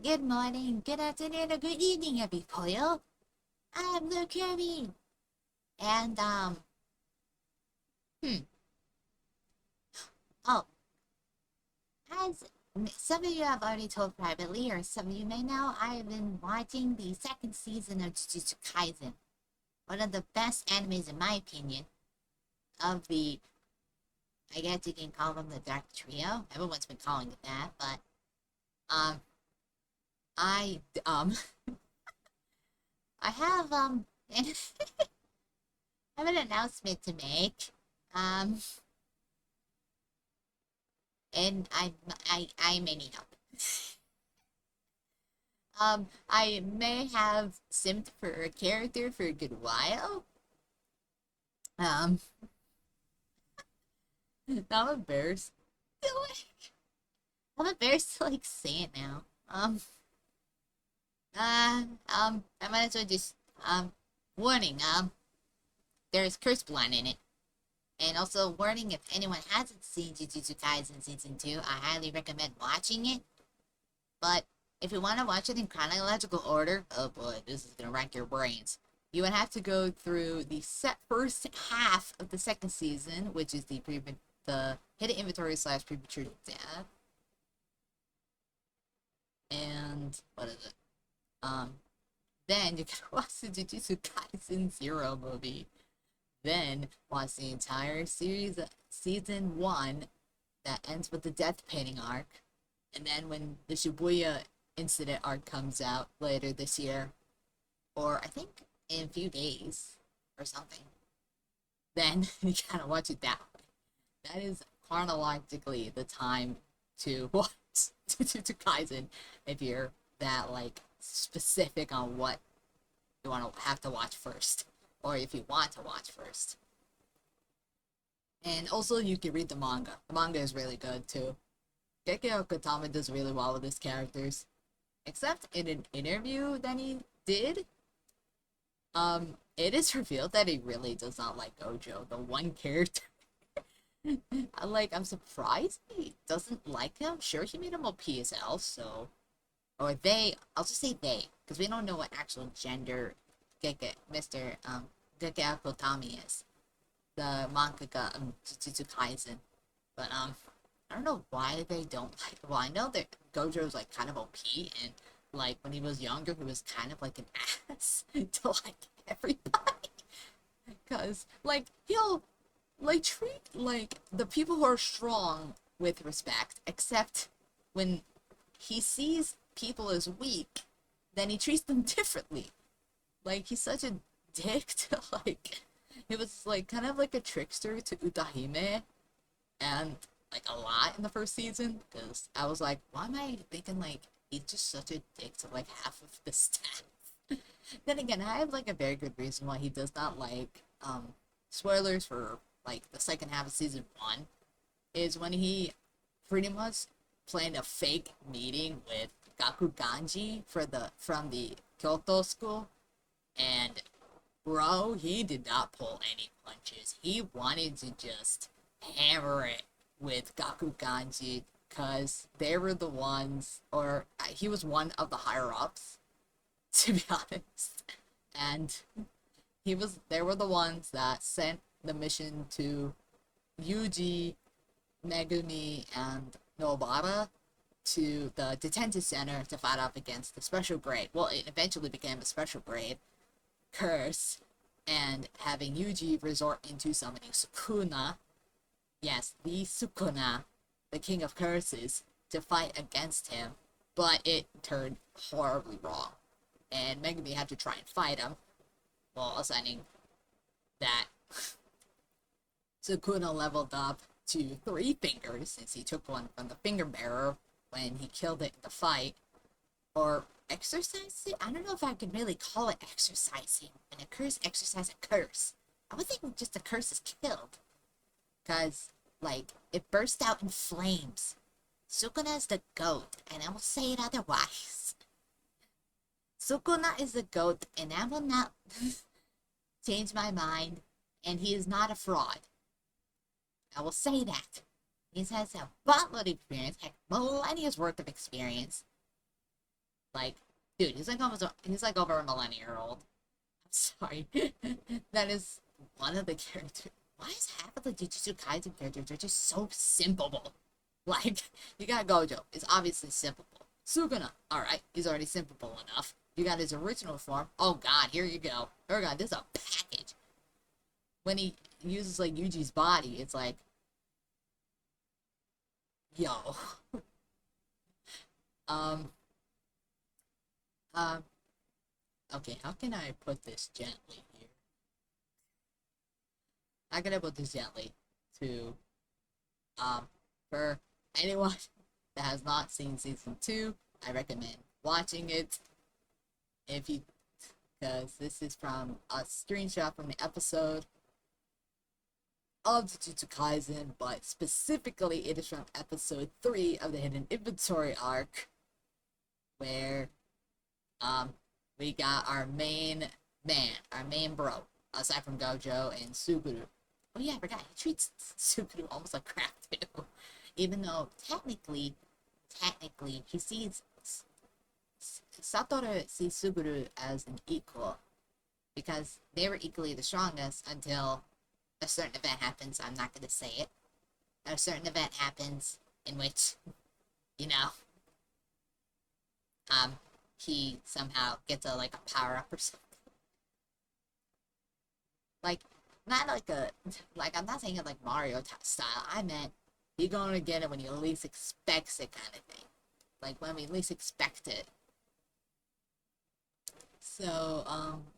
Good morning, good afternoon, or good evening, every I'm Luke Kirby. And, hmm. Oh, as some of you have already told privately, or some of you may know, I have been watching the second season of JJK Kaisen. One of the best animes, in my opinion, of the, I guess you can call them the Dark Trio. Everyone's been calling it that, but, um, I, um, I have, I have an announcement to make. Um, and I may need help. I may have simped for a character for a good while. Um, I'm embarrassed. I'm embarrassed to like say it now. I might as well just warning. There's curse blood in it, and also warning if anyone hasn't seen Jujutsu Kaisen season 2, I highly recommend watching it. But if you want to watch it in chronological order, oh boy, this is gonna rack your brains. You would have to go through the first half of the second season, which is the hidden inventory / premature death, and what is it? Um, then you can watch the Jujutsu Kaisen Zero movie. Then watch the entire series, season 1, that ends with the death painting arc. And then when the Shibuya incident arc comes out later this year, or I think in a few days or something, then you gotta watch it that way. That is chronologically the time to watch to Kaisen if you're that like specific on what you want to have to watch first, or if you want to watch first. And also, you can read the manga. The manga is really good too. Gekio Katama does really well with his characters. Except in an interview that he did, it is revealed that he really does not like Gojo, the one character. I'm surprised he doesn't like him. Sure, he made him OP as hell, so. Or they, I'll just say they, because we don't know what actual gender Mr. Gekio Kotami is. The mangaka of Jujutsu Kaisen. But, I don't know why they don't like. Well, I know that Gojo's like kind of OP, and like when he was younger, he was kind of like an ass to like everybody. Because like he'll like treat like the people who are strong with respect, except when he sees people as weak, then he treats them differently. Like he's such a dick to like. He was like kind of like a trickster to Utahime, and like a lot in the first season because I was like, why am I thinking like he's just such a dick to like half of the staff? Then again, I have like a very good reason why he does not like spoilers for like the second half of season 1 is when he pretty much planned a fake meeting with Gaku Ganji from the Kyoto school, and bro, he did not pull any punches. He wanted to just hammer it with Gaku Ganji because they were the ones, or he was one of the higher ups, to be honest. And they were the ones that sent the mission to Yuji, Megumi, and Nobara to the detention center to fight up against the special grade. Well, it eventually became a special grade curse, and having Yuji resort into summoning Sukuna, yes, the Sukuna, the king of curses, to fight against him, but it turned horribly wrong, and Megumi had to try and fight him, while assigning that Sukuna leveled up to 3 fingers, since he took one from the finger bearer when he killed it in the fight, or exercise it? I don't know if I could really call it exercising. When a curse exercise a curse. I would think just a curse is killed. Because, like, it burst out in flames. Sukuna is the goat, and I will say it otherwise. Sukuna is the goat, and I will not change my mind, and he is not a fraud. I will say that. He has a buttload of experience, heck, millennia's worth of experience. Like, dude, he's like over a millennia old. I'm sorry. That is one of the characters. Why is half of the Jujutsu Kaisen characters are just so simple? Like, you got Gojo, it's obviously simple. Sukuna, alright, he's already simple enough. You got his original form. Oh god, here you go. Oh god, this is a package. When he uses like Yuji's body, it's like, yo. um, um, okay, how can I put this gently here? How can I put this gently to, for anyone that has not seen season 2, I recommend watching it. If you, because this is from a screenshot from the episode of Jujutsu Kaisen, but specifically it is from episode 3 of the Hidden Inventory arc, where we got our main man, our main bro, aside from Gojo and Suguru. Oh yeah, I forgot, he treats Suguru almost like crap too. Even though technically, he sees Satoru sees Suguru as an equal, because they were equally the strongest until a certain event happens. I'm not gonna say it. A certain event happens in which, you know, he somehow gets a power up or something. Like, not I'm not saying it like Mario style. I meant you're gonna get it when you least expects it, kind of thing. Like when we least expect it. So,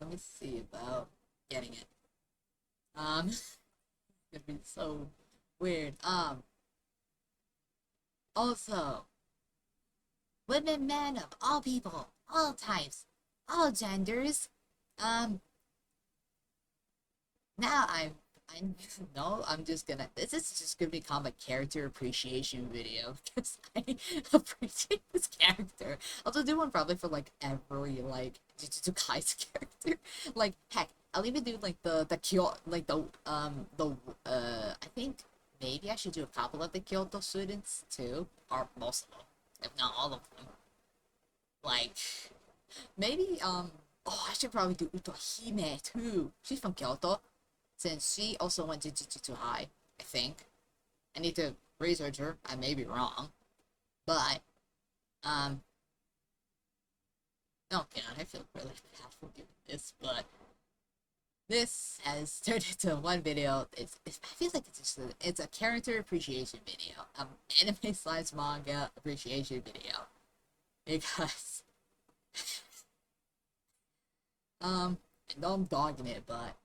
let me see about getting it. It's gonna be so weird. Also, women, men of all people, all types, all genders. Um, now I no, I'm just gonna. This is just gonna become a character appreciation video because I appreciate this character. I'll just do one probably for like every Jujutsu Kaisen character. Like heck, I'll even do like the Kyoto, like the I think maybe I should do a couple of the Kyoto students too, or most of them, if not all of them. Like maybe oh, I should probably do Utohime too. She's from Kyoto, since she also went to Jujutsu High, I think. I need to research her. I may be wrong. But, oh god, I feel really bad for doing this, but this has turned into one video. It feels like it's a character appreciation video. Anime slash manga appreciation video. Because, I know I'm dogging it, but,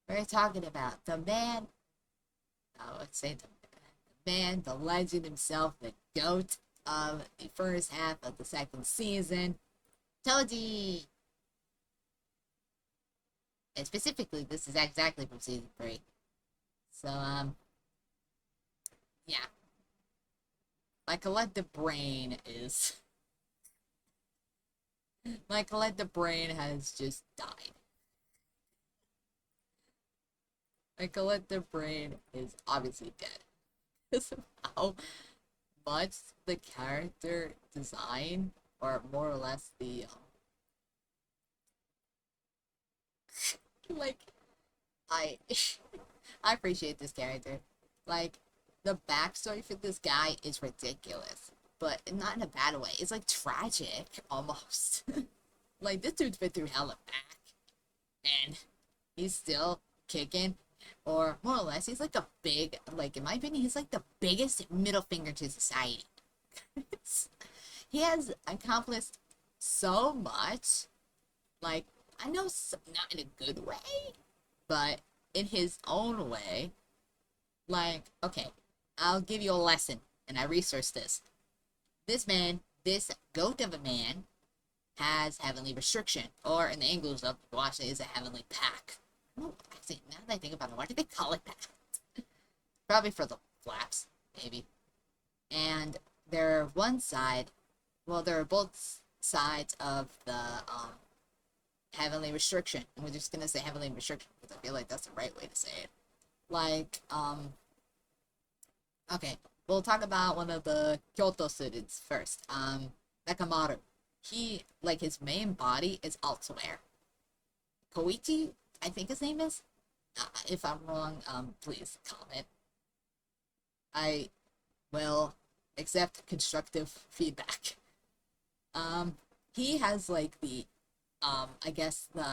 we're talking about the man, let's say the man, the legend himself, the GOAT of the first half of the second season, Toji! And specifically, this is exactly from season 3. So, yeah. My collective brain is... My collective brain has just died. My collective brain is obviously dead. Because of how much the character design, or more or less the, like, I, I appreciate this character. Like, the backstory for this guy is ridiculous, but not in a bad way. It's like tragic, almost. Like, this dude's been through hell and back, and he's still kicking, or more or less, he's like a big, like, in my opinion, he's like the biggest middle finger to society. He has accomplished so much, like, I know not in a good way, but in his own way. Like, okay, I'll give you a lesson, and I researched this. This man, this goat of a man, has heavenly restriction, or in the English of watch it is a heavenly pack. Oh, actually, now that I think about it, why did they call it that? Probably for the flaps, maybe. And they're one side, well, they're both sides of the heavenly restriction. And we're just gonna say heavenly restriction because I feel like that's the right way to say it. Like, okay, we'll talk about one of the Kyoto students first. Nakamaru. He, like, his main body is elsewhere. Koichi, I think his name is. If I'm wrong, please comment. I will accept constructive feedback. Um, he has like the, I guess the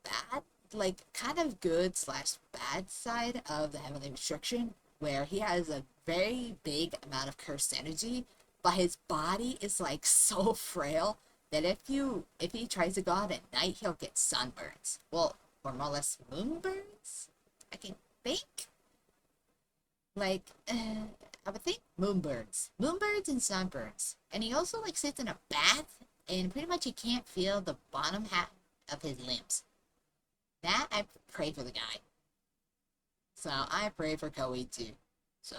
bad, like kind of good slash bad side of the heavenly restriction, where he has a very big amount of cursed energy, but his body is like so frail that if he tries to go out at night, he'll get sunburns. Well, or more or less moonburns. I can think like I would think moonbirds and sunburns. And he also like sits in a bath, and pretty much he can't feel the bottom half of his limbs. That I pray for the guy. So I pray for Koichi. So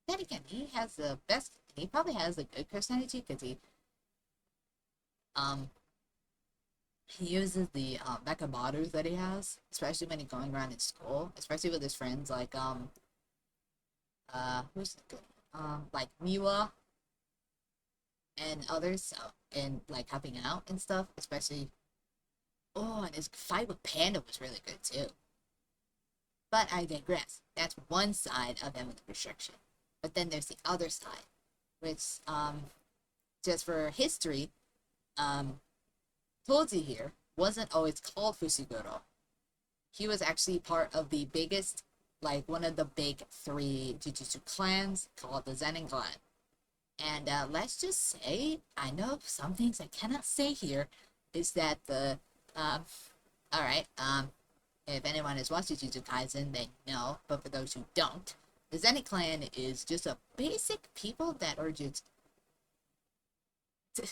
then again, he has the best. He probably has a good personality because um he uses the mecha models that he has, especially when he's going around in school, especially with his friends like who's good like Miwa and others, so and like helping out and stuff, especially oh, and his fight with Panda was really good too. But I digress. That's one side of Heavenly Restriction. But then there's the other side, which just for history, um Toji here wasn't always called Fushiguro. He was actually part of the biggest, like one of the big three Jujutsu clans called the Zenin clan. And let's just say, I know some things I cannot say here, is that the, alright, if anyone has watched Jujutsu Kaisen, they know, but for those who don't, the Zenin clan is just a basic people that are just,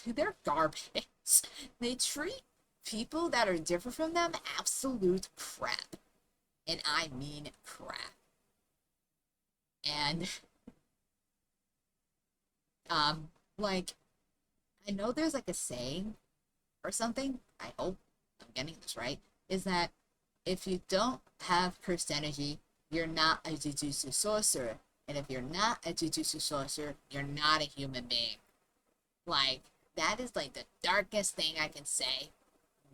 they're garbage. They treat people that are different from them absolute crap. And I mean crap. And like I know there's like a saying or something, I hope I'm getting this right, is that if you don't have cursed energy, you're not a Jujutsu sorcerer. And if you're not a Jujutsu sorcerer, you're not a human being. Like, that is like the darkest thing I can say.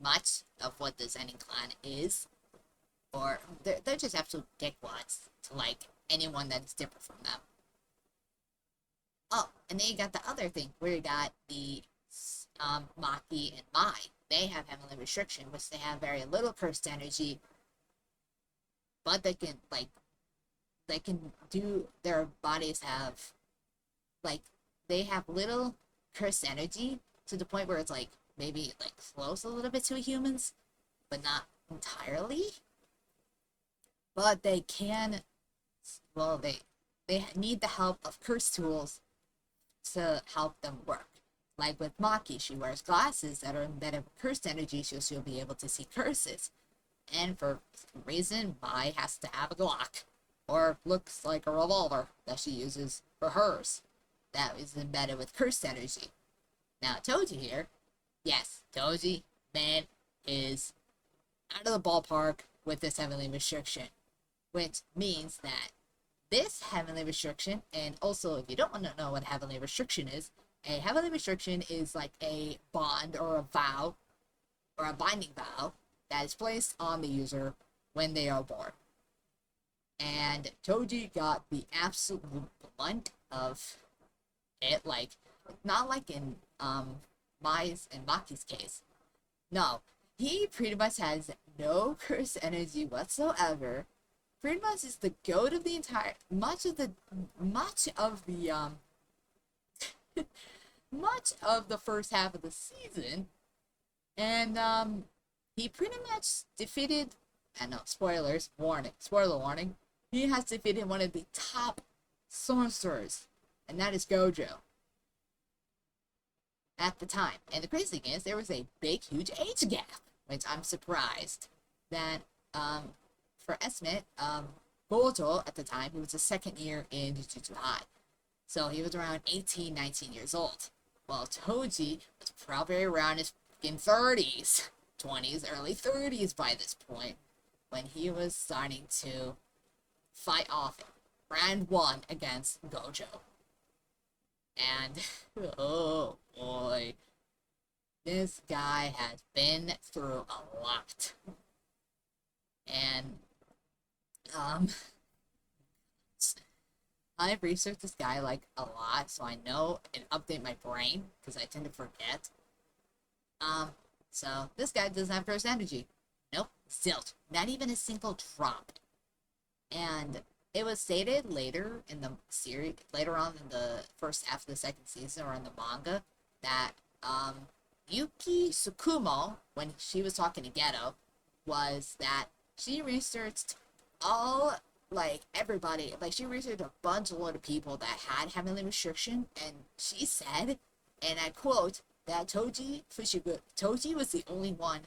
Much of what the Zenin clan is. Or they're just absolute dickwads to like anyone that is different from them. Oh, and then you got the other thing where you got the Maki and Mai. They have heavenly restriction, which they have very little cursed energy, but they can do their bodies have like they have little cursed energy to the point where it's like maybe like close a little bit to humans, but not entirely. But they can, well, they need the help of curse tools to help them work. Like with Maki, she wears glasses that are embedded with cursed energy, so she'll be able to see curses. And for some reason, Mai has to have a Glock, or looks like a revolver that she uses for hers. That is embedded with cursed energy. Now, Toji here, yes, Toji, man, is out of the ballpark with this heavenly restriction, which means that this heavenly restriction, and also if you don't want to know what heavenly restriction is, a heavenly restriction is like a bond or a vow, or a binding vow, that is placed on the user when they are born. And Toji got the absolute blunt of it, like, not like in Mai's and Maki's case. No, he pretty much has no curse energy whatsoever. Pretty much is the goat of the entire much of the much of the first half of the season, and he pretty much defeated. I know, spoilers, warning, spoiler warning. He has defeated one of the top sorcerers, and that is Gojo. At the time, and the crazy thing is, there was a big, huge age gap, which I'm surprised that for estimate, Gojo at the time, he was a second year in Jujutsu High. So he was around 18, 19 years old. While Toji was probably around his fucking 30s, 20s, early 30s by this point, when he was starting to fight off round one against Gojo. And oh boy, this guy has been through a lot. And um I've researched this guy like a lot, so I know and update my brain because I tend to forget. Um, so this guy doesn't have burst energy. Nope, zilch. Not even a single drop. And it was stated later in the series, later on in the first half of the second season or in the manga, that Yuki Tsukumo, when she was talking to Geto, was that she researched all like everybody, like she researched a bunch of load of people that had heavenly restriction, and she said, and I quote, that Toji Fushiguro Toji was the only one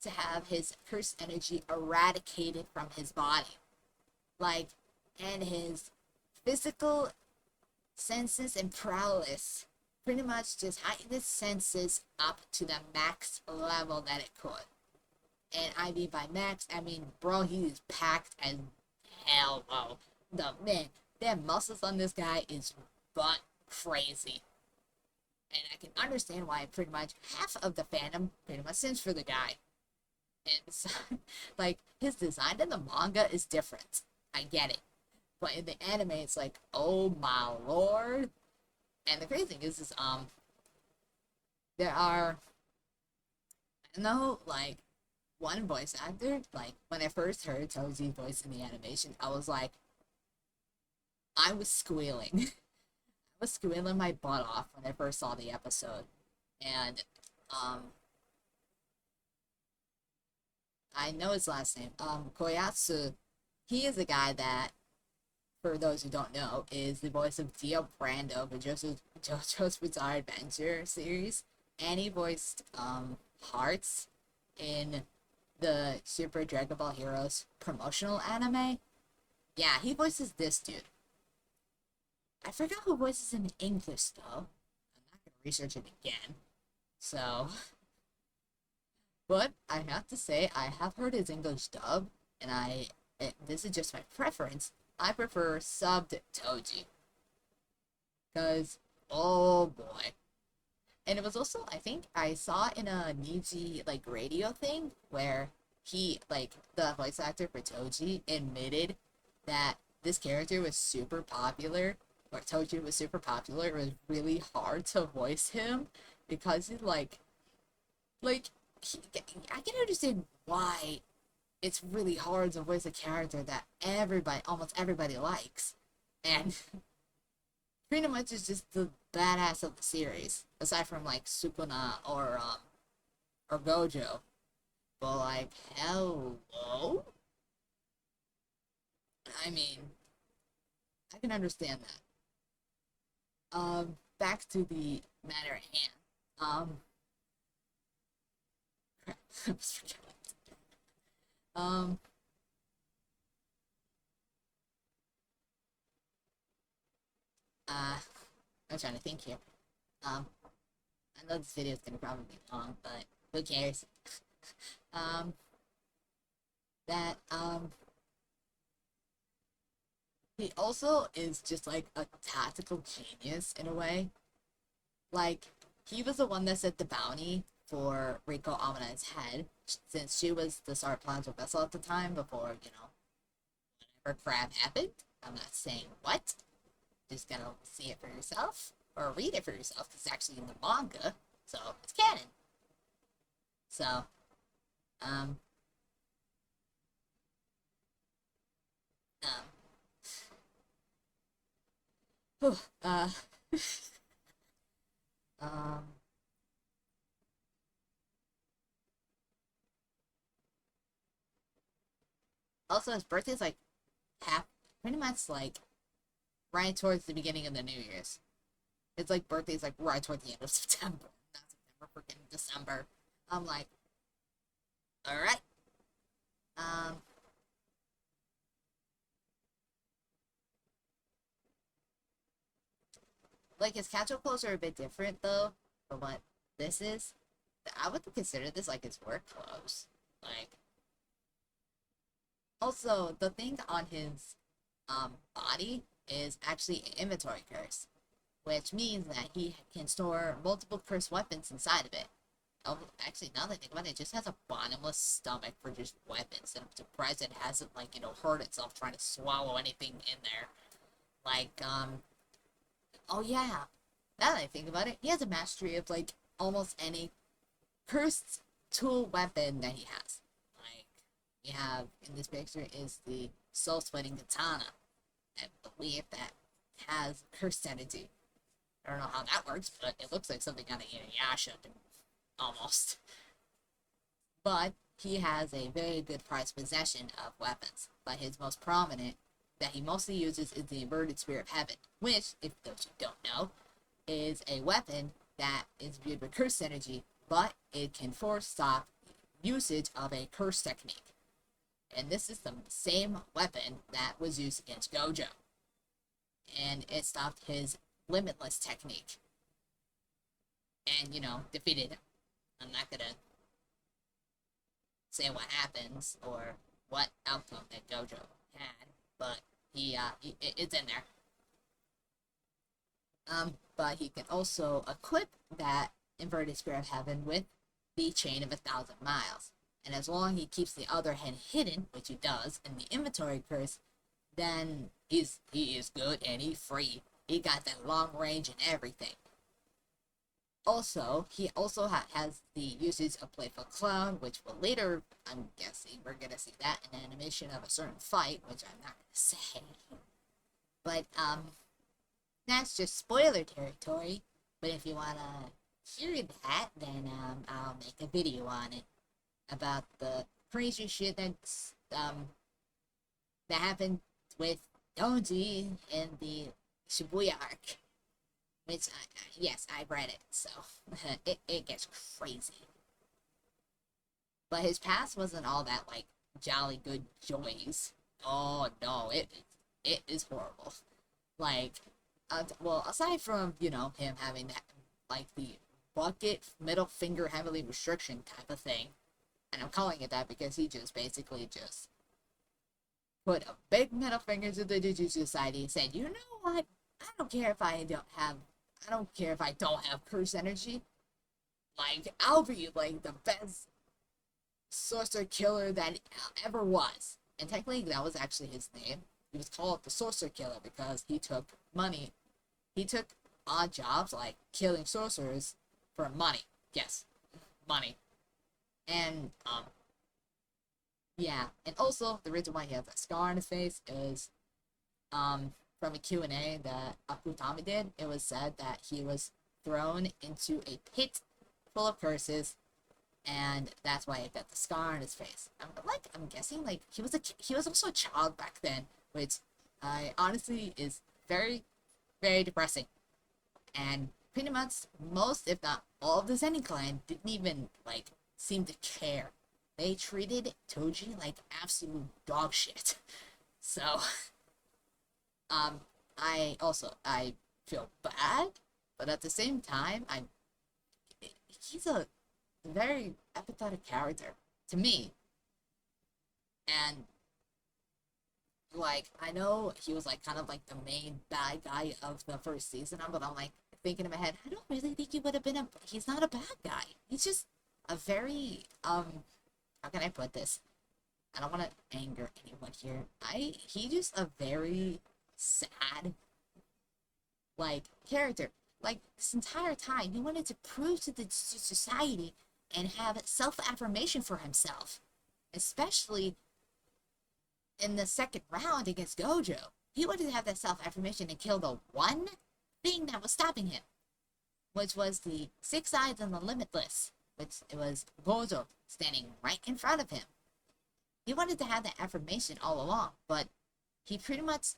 to have his cursed energy eradicated from his body. Like, and his physical senses and prowess pretty much just heightened his senses up to the max level that it could. And I mean by max, I mean, bro, he is packed as hell, bro. The man, their muscles on this guy is butt crazy. And I can understand why pretty much half of the fandom pretty much sins for the guy. And so, like, his design in the manga is different. I get it. But in the anime, it's like, oh my lord. And the crazy thing is there are, I know, like, one voice actor, like, when I first heard Toji's voice in the animation, I was squealing. I was squealing my butt off when I first saw the episode. And, I know his last name. Koyatsu, he is a guy that, for those who don't know, is the voice of Dio Brando for JoJo's Bizarre Adventure series. And he voiced, Hearts in the Super Dragon Ball Heroes promotional anime. Yeah, he voices this dude. I forgot who voices him in English, though. I'm not gonna research it again. So, but I have to say, I have heard his English dub, and this is just my preference. I prefer subbed Toji. Because, oh boy. And it was also, I think, I saw in a Niji, like, radio thing where he, like, the voice actor for Toji admitted that this character was super popular, or Toji was super popular. It was really hard to voice him because he, like, he, I can understand why it's really hard to voice a character that almost everybody likes. And pretty much is just the badass of the series, aside from like Sukuna or Gojo. But like, hello? I mean, I can understand that. Back to the matter at hand. Crap, I was forgetting. Um, uh, I'm trying to think here. Um, I know this video is gonna probably be long, but who cares? Um, that he also is just like a tactical genius in a way. Like, he was the one that set the bounty for Rico Amina's head, since she was the Star Plaza vessel at the time before, whatever crap happened. I'm not saying what. Just gotta see it for yourself, or read it for yourself, because it's actually in the manga, so it's canon. So, um, um, whew, um, also his birthday's like half, pretty much like right towards the beginning of the New Year's. It's like birthday's like right toward the end of September. Not September, freaking December. I'm like, alright. Um, like his casual clothes are a bit different though from what this is. I would consider this like his work clothes. Like, also the thing on his body is actually an inventory curse. which means that he can store multiple cursed weapons inside of it. Oh, actually, now that I think about it, it just has a bottomless stomach for just weapons, and I'm surprised it hasn't, like, hurt itself trying to swallow anything in there. Like, oh yeah, now that I think about it, he has a mastery of, like, almost any cursed tool weapon that he has. Like, we have, in this picture, is the soul-splitting katana. I believe that has cursed energy. I don't know how that works, but it looks like something out of Inuyasha, almost. But he has a very good prized possession of weapons. But his most prominent, that he mostly uses, is the inverted spear of heaven, which, if those you don't know, is a weapon that is viewed with curse energy, but it can force stop usage of a curse technique. And this is the same weapon that was used against Gojo. And it stopped his limitless technique. And, defeated him. I'm not gonna say what happens or what outcome that Gojo had, but it's in there. But he can also equip that inverted spear of heaven with the chain of 1,000 miles. And as long as he keeps the other hand hidden, which he does, in the inventory curse, then he is good and he's free. He got that long range and everything. Also, he also has the usage of Playful Clown, which will later, I'm guessing, we're gonna see that in an animation of a certain fight, which I'm not gonna say. But, that's just spoiler territory. But if you wanna hear that, then, I'll make a video on it. About the crazy shit that happened with Toji in the Shibuya arc. Which, yes, I read it, so it gets crazy. But his past wasn't all that, like, jolly good joys. Oh, no, it is horrible. Like, well, aside from, him having that, like, the bucket middle finger heavily restriction type of thing, and I'm calling it that because he just basically just put a big middle finger to the Jujutsu Society and said, you know what? I don't care if I don't have curse energy. Like, I'll be, like, the best sorcerer killer that ever was. And technically, that was actually his name. He was called the Sorcerer Killer because he took money. He took odd jobs, like killing sorcerers, for money. Yes, money. And, yeah. And also, the reason why he has that scar on his face is, from a Q&A that Akutami did, it was said that he was thrown into a pit full of curses, and that's why he got the scar on his face. I'm guessing, like, he was also a child back then, which I honestly is very, very depressing. And pretty much most, if not all, of the Zenin clan didn't even, like, seem to care. They treated Toji like absolute dog shit. So, I feel bad, but at the same time, he's a very empathetic character to me. And, like, I know he was, like, kind of like the main bad guy of the first season, but I'm, like, thinking in my head, I don't really think he would have been he's not a bad guy. He's just a very, how can I put this? I don't want to anger anyone here. He's just a very sad, like, character. Like, this entire time, he wanted to prove to the society and have self-affirmation for himself. Especially in the second round against Gojo. He wanted to have that self-affirmation and kill the one thing that was stopping him. Which was the Six Eyes and the Limitless. Which it was Gojo standing right in front of him. He wanted to have that affirmation all along, but he pretty much,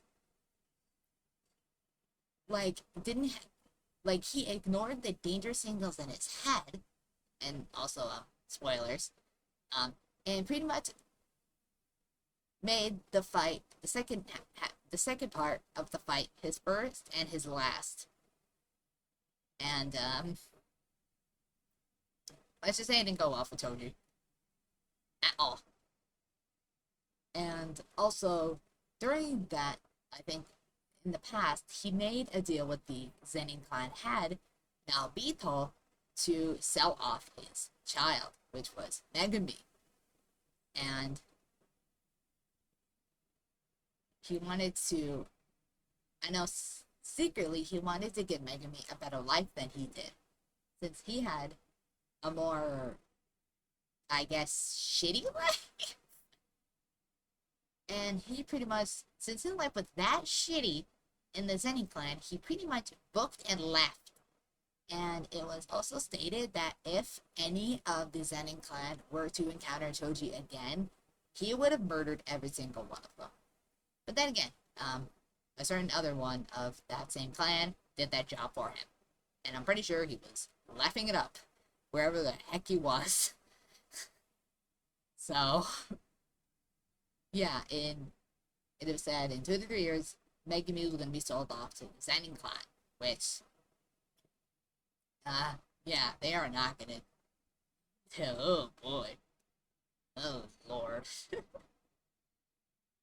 like, didn't, like, he ignored the danger signals in his head, and also, spoilers, and pretty much made the fight, the second part of the fight, his first and his last. And, let's just say it didn't go well for Toji. At all. And also, during that, I think, in the past, he made a deal with the Zenin clan head, Naobito, to sell off his child, which was Megumi. And he wanted to, I know secretly, he wanted to give Megumi a better life than he did, since he had a more, I guess, shitty life. And he pretty much, since his life was that shitty in the Zenin clan, he pretty much booked and left. And it was also stated that if any of the Zenin clan were to encounter Toji again, he would have murdered every single one of them. But then again, a certain other one of that same clan did that job for him. And I'm pretty sure he was laughing it up wherever the heck he was. So, yeah, it was said in 2 to 3 years, Megumi was going to be sold off to the Zenin clan, which, yeah, they are not going to. Oh boy. Oh lord.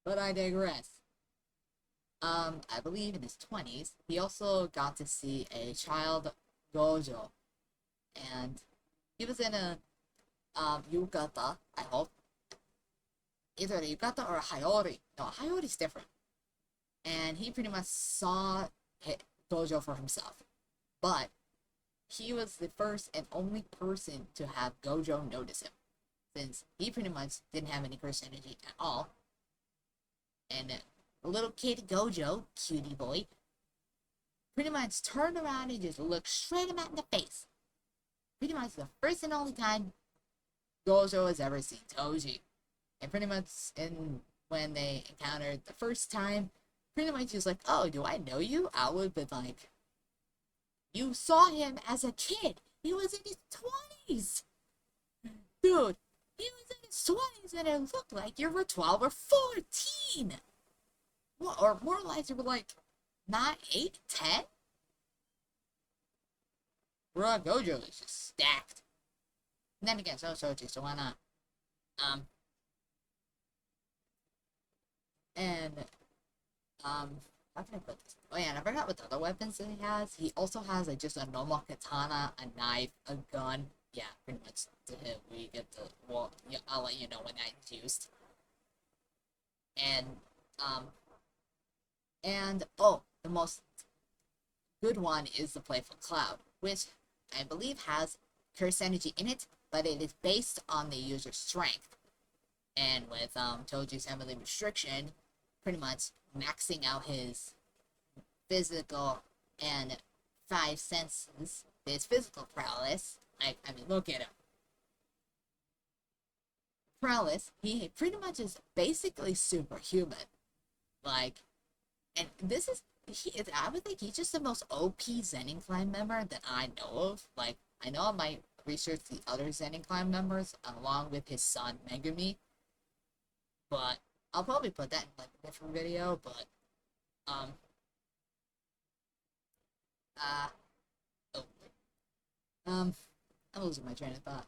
But I digress. I believe in his 20s, he also got to see a child gojo. And he was in a, yukata, I hope. Either a yukata or a hayori. No, a hayori's different. And he pretty much saw gojo for himself. But he was the first and only person to have gojo notice him, since he pretty much didn't have any curse energy at all. And little kid Gojo, cutie boy, pretty much turned around and just looked straight him at in the face. Pretty much the first and only time Gojo has ever seen Toji. And pretty much when they encountered the first time, pretty much he was like, oh, do I know you? I would have been like, you saw him as a kid. He was in his 20s. Dude, he was in his 20s and it looked like you were 12 or 14. Or more or less, you were like, not 8, 10? Bro, Gojo is just stacked. And then again, so Soji, so why not? And, how can I put this? Oh yeah, and I forgot what the other weapons that he has. He also has just a normal katana, a knife, a gun. Yeah, pretty much we get the, well, yeah, I'll let you know when that's used. And oh, the most good one is the Playful Cloud, which I believe has curse energy in it, but it is based on the user's strength. And with Toji's Heavenly Restriction, pretty much maxing out his physical and 5 senses, his physical prowess. I mean, look at him. Prowess, he pretty much is basically superhuman. Like, and this is, I would think he's just the most OP Zenin clan member that I know of. Like, I know I might research the other Zenin clan members along with his son Megumi, but I'll probably put that in like a different video. But oh, I'm losing my train of thought.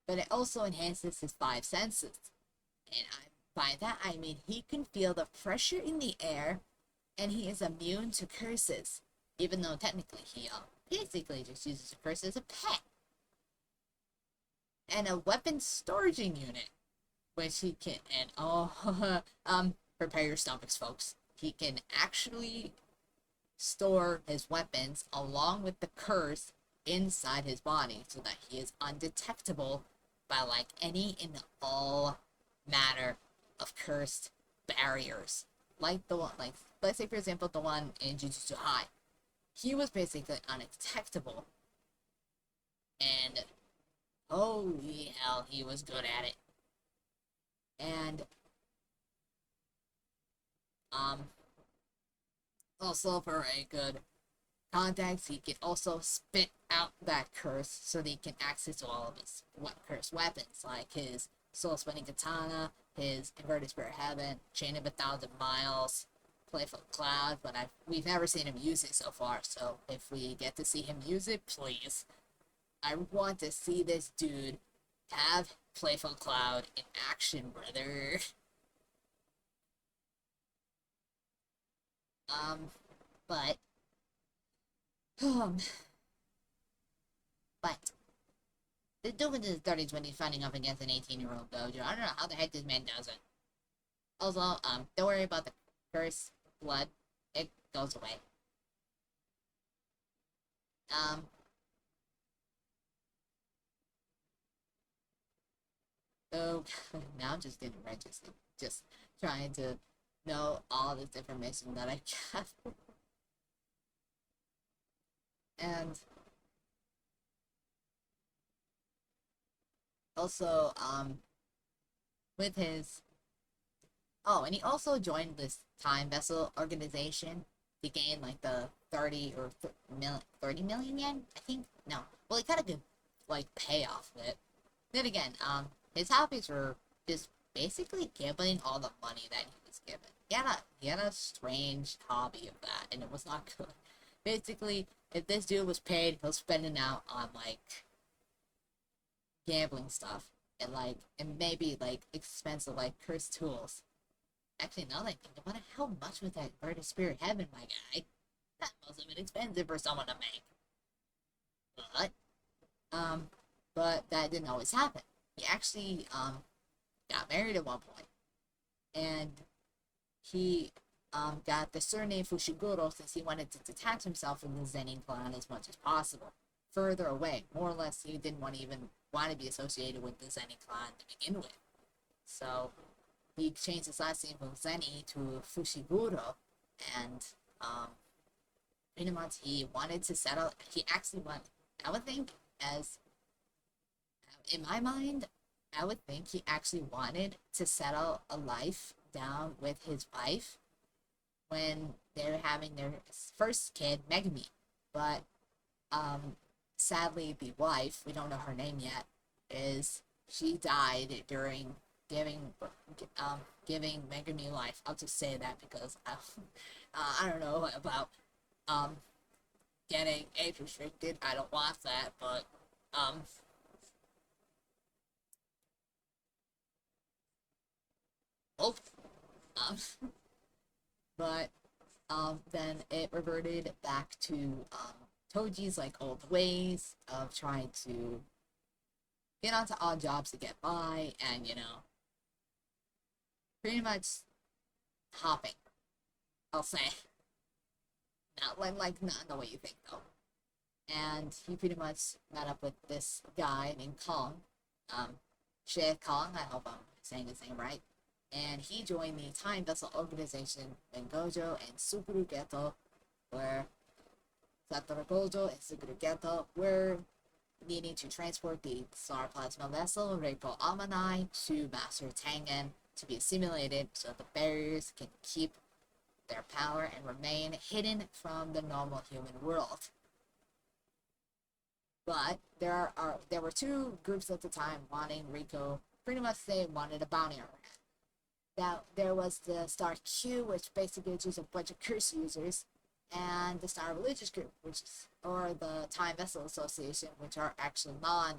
But it also enhances his 5 senses, and by that I mean he can feel the pressure in the air, and he is immune to curses, even though technically he basically just uses a curse as a pet. And a weapon storage unit, which he can, and prepare your stomachs, folks. He can actually store his weapons along with the curse inside his body, so that he is undetectable by like any and all matter of cursed barriers. Like the one, like, let's say for example the one in Jujutsu High. He was basically undetectable, and holy hell, he was good at it. And also for a good context, he can also spit out that curse so that he can access all of his cursed weapons, like his soul spinning katana, his inverted spirit heaven, chain of 1,000 miles, playful cloud. But we've never seen him use it so far, so if we get to see him use it, please, I want to see this dude have playful cloud in action, brother. Um, but, um, but the dude in his 30s when he's fighting up against an 18-year-old Gojo. I don't know how the heck this man does it. Also, don't worry about the curse blood. It goes away. Um, so now I'm just getting registered. Just trying to know all this information that I can. And also, with his oh, and he also joined this time vessel organization to gain like the 30 million yen, I think. No, well, he got a good like payoff with it. Then again, his hobbies were just basically gambling all the money that he was given. He had a strange hobby of that, and it was not good. Basically, if this dude was paid, he'll spend it out on like gambling stuff and maybe like expensive like cursed tools. Actually, now that I think about it, how much was that Bird of Spirit Heaven, my guy? That must have been expensive for someone to make. But, um, but that didn't always happen. He actually, got married at one point, and he, got the surname Fushiguro since he wanted to detach himself from the Zenin clan as much as possible. Further away, more or less, he didn't want to be associated with the Zenin clan to begin with. So, he changed his last name from Zeni to Fushiguro, and um, pretty much he wanted to settle. He actually wanted. I would think, as in my mind, I would think he actually wanted to settle a life down with his wife when they were having their first kid, Megami. But um, sadly, the wife, we don't know her name yet, is she died during giving giving Megami life. I'll just say that because I don't know about um getting age restricted. I don't want that, but um oh um but then it reverted back to Toji's like old ways of trying to get onto odd jobs to get by, and pretty much hopping. I'll say not in the way you think though. And he pretty much met up with this guy named Kong, um, She Kong. I hope I'm saying his name right. And he joined the time vessel organization in Gojo and Suguru Geto, where Satoru Gojo and Suguru Geto were needing to transport the star plasma vessel Reiko Amanai to Master Tengen to be assimilated so the barriers can keep their power and remain hidden from the normal human world. But there were two groups at the time wanting Rico. Pretty much, they wanted a bounty on her head. Now there was the Star Q, which basically is just a bunch of curse users, and the Star Religious Group, which is or the Time Vessel Association, which are actually non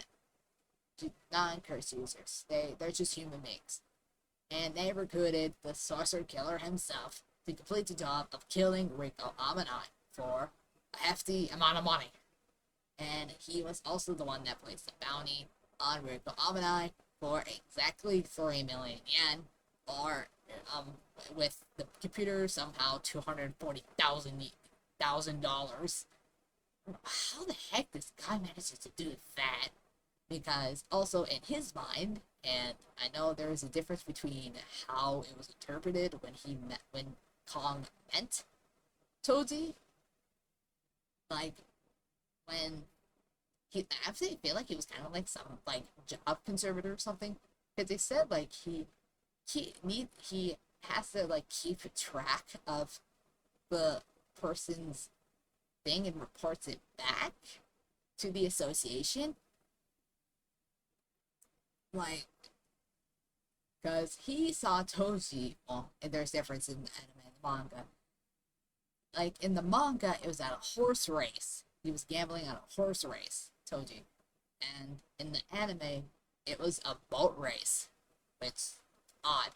curse users. They're just human beings, and they recruited the Sorcerer Killer himself to complete the job of killing Rico Amanai for a hefty amount of money. And he was also the one that placed the bounty on Rico Amanai for exactly 3 million yen, or with the computer somehow $240,000. How the heck this guy manages to do that? Because also in his mind, and I know there is a difference between how it was interpreted when Kong meant Toji, like when he actually feel like he was kind of like some like job conservator or something, because they said like he has to like keep track of the person's thing and reports it back to the association, like because he saw Toji. Well, and there's difference in the anime and the manga. Like in the manga, it was at a horse race. He was gambling at a horse race, Toji, and in the anime, it was a boat race, which odd.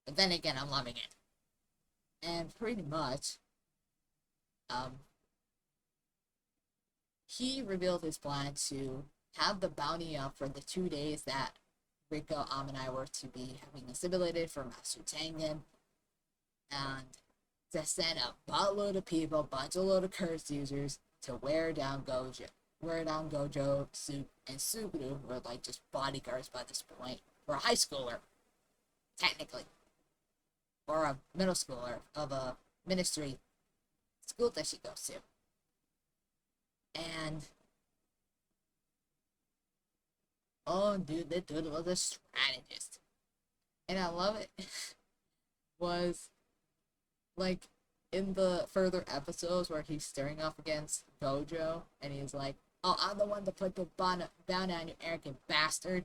But then again, I'm loving it. And pretty much, um, he revealed his plan to have the bounty up for the 2 days that Rico, and I were to be having assimilated for Master Tengen, and to send a buttload of people, bunch of load of curse users to wear down Gojo. Wear down Gojo, and Suguru were like just bodyguards by this point. For a high schooler, technically. Or a middle schooler of a ministry school that she goes to. And oh dude, that dude was a strategist. And I love it was like in the further episodes where he's staring off against Gojo and he's like, oh, I'm the one to put the bounty on you arrogant bastard.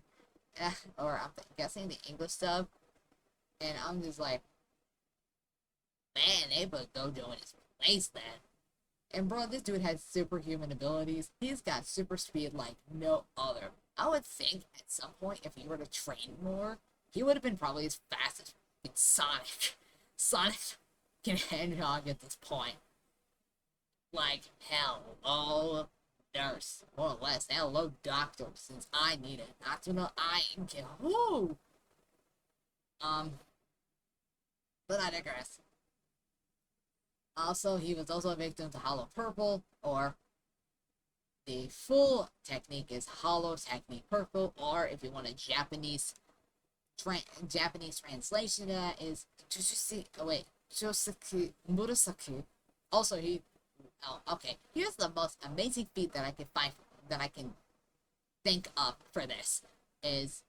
Or I'm guessing the English stuff. And I'm just like, man, they put Gojo in his place then. And bro, this dude has superhuman abilities. He's got super speed like no other. I would think at some point, if he were to train more, he would have been probably as fast as Sonic. Sonic can Hedgehog at this point. Like, hello, nurse. More or less, hello, doctor, since I need it. Not to know I can. Woo! But I digress. Also, he was also a victim to Hollow Purple, or the full technique is Hollow Technique Purple, or if you want a Japanese translation, that is Josuke Murasaki. Also, okay. Here's the most amazing feat that I can find that I can think of for this is,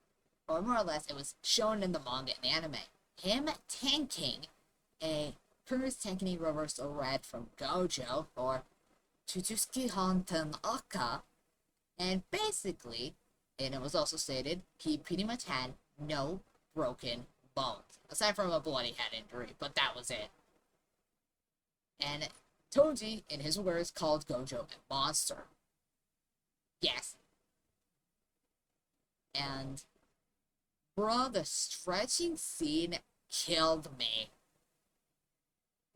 or more or less, it was shown in the manga and anime. Him tanking a Purus Tenkini Reversal Red from Gojo, or Tsutsuki Honten Aka, and basically, and it was also stated, he pretty much had no broken bones, aside from a bloody head injury, but that was it. And Toji, in his words, called Gojo a monster. Yes. And, bruh, the stretching scene killed me.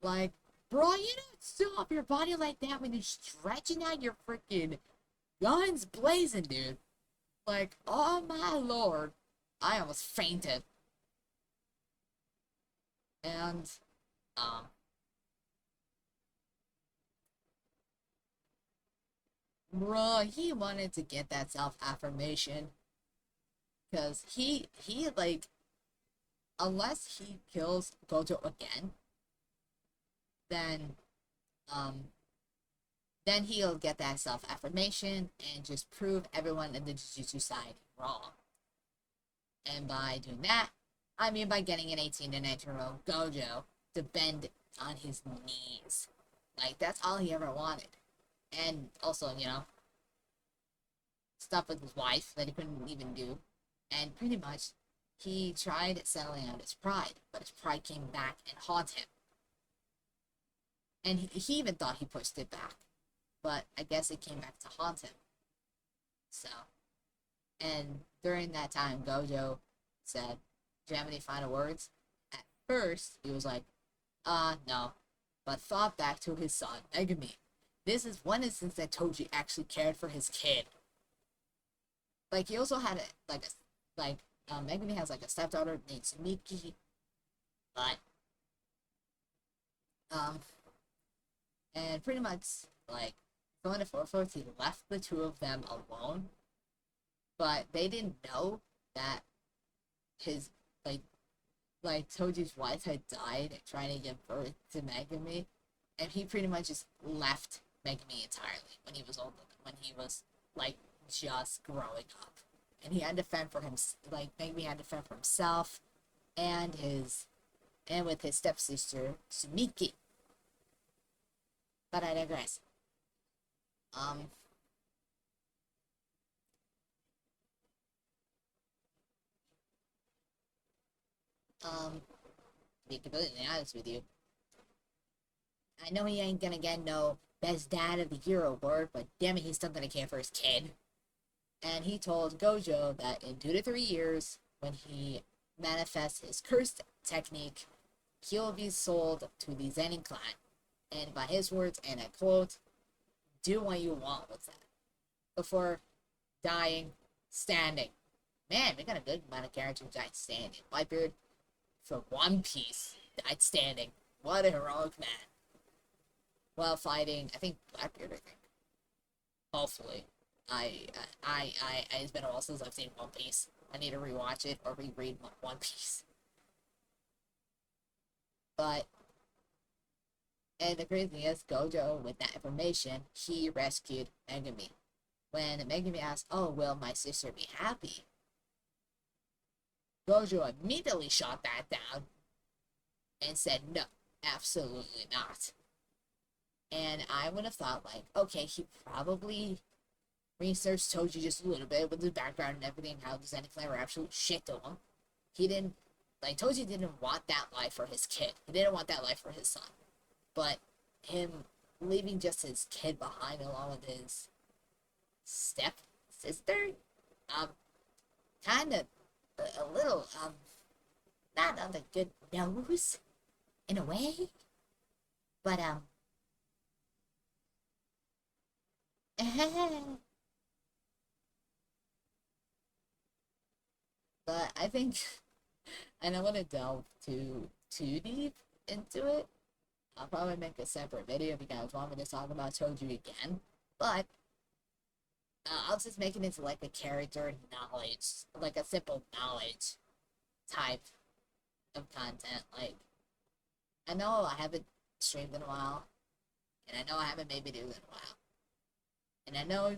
Like, bro, you don't stop your body like that when you're stretching out your freaking guns blazing, dude. Like, oh my lord. I almost fainted. And, bro, he wanted to get that self-affirmation. Because like, unless he kills Gojo again, then, then he'll get that self-affirmation and just prove everyone in the Jujutsu Society wrong. And by doing that, I mean by getting an 18-to-19-year-old Gojo to bend on his knees. Like, that's all he ever wanted. And also, stuff with his wife that he couldn't even do. And pretty much, he tried settling out his pride, but his pride came back and haunted him. And he even thought he pushed it back. But I guess it came back to haunt him. So, and during that time, Gojo said, do you have any final words? At first, he was like, no. But thought back to his son, Megumi. This is one instance that Toji actually cared for his kid. Like, he also had Megumi has like a stepdaughter named Sumiki. But, and pretty much, like, going to 4/4, he left the two of them alone. But they didn't know that his, like Toji's wife had died trying to give birth to Megumi. And he pretty much just left Megumi entirely when he was older, when he was, like, just growing up. And he had to fend for him, like, Megumi had to fend for himself and with his stepsister, Sumiki. But I digress. To be completely honest with you, I know he ain't gonna get no Best Dad of the Year award, but damn it, he's still gonna care for his kid. And he told Gojo that in 2 to 3 years, when he manifests his cursed technique, he'll be sold to the Zenin clan. And by his words, and I quote, do what you want with that. Before dying standing. Man, we got a good amount of characters died standing. Whitebeard, for One Piece, died standing. What a heroic man. While fighting, I think Blackbeard, I think. Hopefully. It's been a while since I've seen One Piece. I need to rewatch it or reread One Piece. But, and the crazy thing is, Gojo, with that information, he rescued Megumi. When Megumi asked, oh, will my sister be happy? Gojo immediately shot that down and said, no, absolutely not. And I would have thought, like, okay, he probably researched Toji just a little bit with his background and everything, how the Zen clan were absolute shit to him. He didn't, like, Toji didn't want that life for his kid. He didn't want that life for his son. But him leaving just his kid behind along with his step-sister, kind of a little, not on the good nose, in a way, but, but I think, I don't want to delve too deep into it. I'll probably make a separate video if you guys want me to talk about Toji again, but I'll just make it into like a character knowledge, like a simple knowledge type of content. Like, I know I haven't streamed in a while, and I know I haven't made videos in a while, and I know,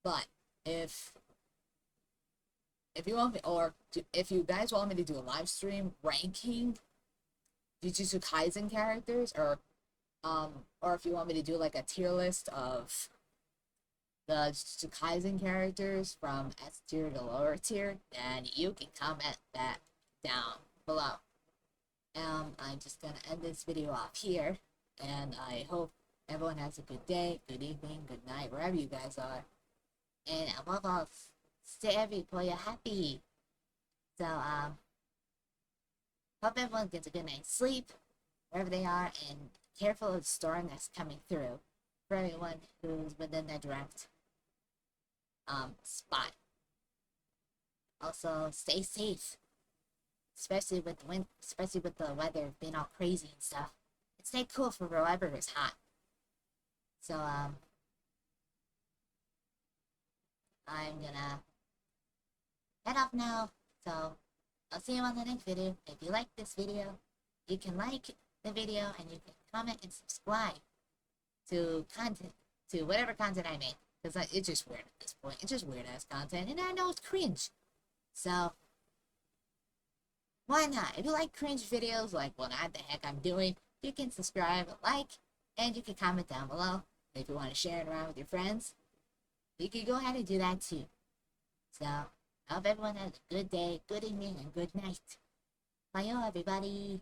but if you want me, or if you guys want me to do a live stream ranking Jujutsu Kaisen characters, or if you want me to do like a tier list of the Jujutsu Kaisen characters from S tier to lower tier, then you can comment that down below. I'm just gonna end this video off here, and I hope everyone has a good day, good evening, good night, wherever you guys are. And above all, stay every happy. So, hope everyone gets a good night's sleep, wherever they are, and careful of the storm that's coming through for everyone who's within their direct spot. Also, stay safe, especially with the weather being all crazy and stuff. And stay cool for wherever it's hot. So, I'm gonna head off now. So, I'll see you on the next video. If you like this video, you can like the video and you can comment and subscribe to whatever content I make. Because it's just weird at this point. It's just weird ass content. And I know it's cringe. So, why not? If you like cringe videos, like what the heck I'm doing, you can subscribe, like, and you can comment down below. If you want to share it around with your friends, you can go ahead and do that too. So, I hope everyone has a good day, good evening, and good night. Bye, everybody.